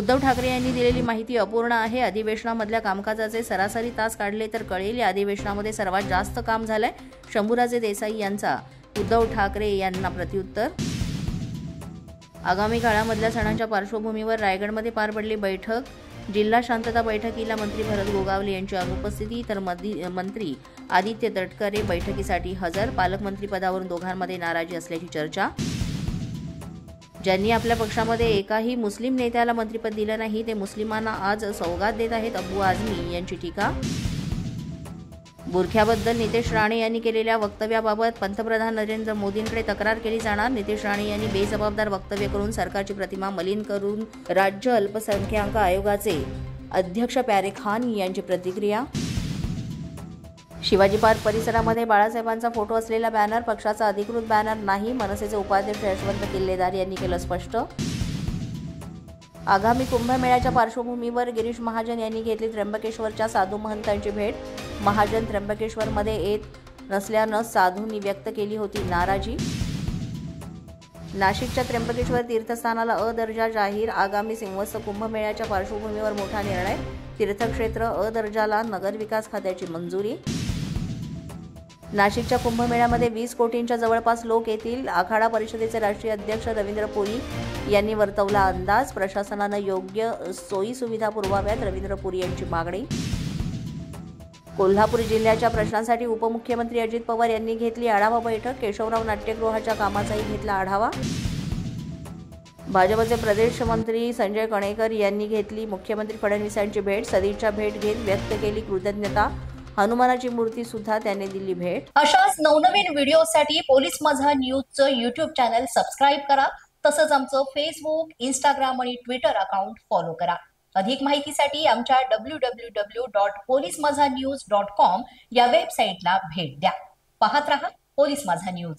उद्धव ठाकरे यांनी दिलेली माहिती अपूर्ण आहे। अधिवेशनामधल्या कामकाजाचे सरासरी तास काढले तर कळेल या अधिवेशनामध्ये सर्वात जास्त काम झालंय। शंभूराजे देसाई यांचा उद्धव ठाकरे यांना प्रत्युत्तर। आगामी काळामधल्या सणांच्या पार्श्वभूमीवर रायगडमध्ये पार पडली बैठक। जिल्हा शांतता बैठकीला मंत्री भरत गोगावले यांची अनुपस्थिती तर मंत्री आदित्य तटकरे बैठकीसाठी हजर। पालकमंत्री पदावरून दोघांमध्ये नाराजी असल्याची चर्चा। ज्यांनी आपल्या पक्षामध्ये एकाही मुस्लिम नेत्याला मंत्रिपद दिलं नाही ते मुस्लिमांना आज सौगात देत आहेत, अबू आझमी यांची टीका। बुरख्याबद्दल नितेश राणे यांनी केलेल्या वक्तव्याबाबत पंतप्रधान नरेंद्र मोदींकडे तक्रार केली जाणार। नितेश राणे यांनी बेजबाबदार वक्तव्य करून सरकारची प्रतिमा मलिन करून राज्य अल्पसंख्याक आयोगाचे अध्यक्ष प्यारे खान यांची प्रतिक्रिया। शिवाजी पार्क परिसरामध्ये बाळासाहेबांचा फोटो असलेला बॅनर पक्षाचा अधिकृत बॅनर नाही, मनसेचे उपाध्यक्ष यशवंत किल्लेदार यांनी केलं स्पष्ट। आगामी कुंभमेळ्याच्या पार्श्वभूमीवर गिरीश महाजन यांनी घेतली त्र्यंबकेश्वरच्या साधू महंतांची भेट। महाजन त्र्यंबकेश्वरमध्ये येत नसल्यानं साधूंनी व्यक्त केली होती नाराजी। नाशिकच्या त्र्यंबकेश्वर तीर्थस्थानाला अ दर्जा जाहीर। आगामी सिंहस्थ कुंभमेळ्याच्या पार्श्वभूमीवर मोठा निर्णय। तीर्थक्षेत्र अ दर्जाला नगरविकास खात्याची मंजुरी। नाशिकच्या कुंभमेळ्यामध्ये 20 कोटींच्या जवळपास लोक येतील। आखाडा परिषदेचे राष्ट्रीय अध्यक्ष रवींद्र पुरी यांनी वर्तवला अंदाज। प्रशासनानं योग्य सोयी सुविधा पुरवाव्यात, रवींद्र पुरी यांची मागणी। कोल्हापूर जिल्ह्याच्या प्रश्नांसाठी उपमुख्यमंत्री अजित पवार यांनी घेतली आढावा बैठक। केशवराव नाट्यगृहाच्या कामाचाही घेतला आढावा। भाजपचे प्रदेश मंत्री संजय कणेकर यांनी घेतली मुख्यमंत्री फडणवीस यांची भेट। सदिच्छा भेट घेत व्यक्त केली कृतज्ञता। हनुमानाची मूर्ती सुद्धा त्यांनी दिली भेट। अशाच नवनवीन व्हिडिओसाठी पोलीस माझा न्यूजचं यूट्यूब चॅनल सबस्क्राईब करा। तसंच आमचं फेसबुक, इंस्टाग्राम आणि ट्विटर अकाउंट फॉलो करा। अधिक माहितीसाठी आमच्या www.polismazhanews.com या वेबसाईटला भेट द्या। पाहत रहा पोलीस माझा न्यूज।